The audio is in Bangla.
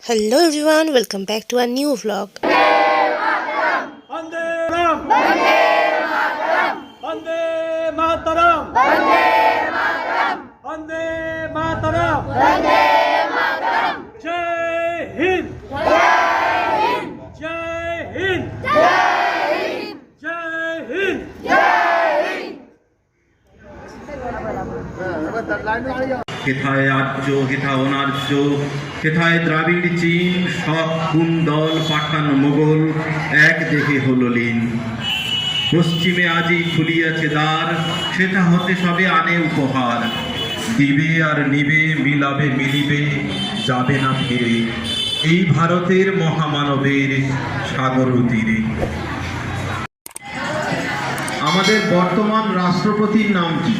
Hello everyone, welcome back to our new vlog. হেথায় আর্য হেথা অনার্য হেথায় দ্রাবিড় চীন সব কুন্দল পাঠান মোগল এক দেহে হলো লীন। পশ্চিমে আজই খুলিয়াছে দ্বার, সেটা হতে সবে আনে উপহার। দিবে আর নিবে, মিলাবে মিলিবে, যাবে না ফিরে এই ভারতের মহামানবের সাগর তীরে। আমাদের বর্তমান রাষ্ট্রপতির নাম কি?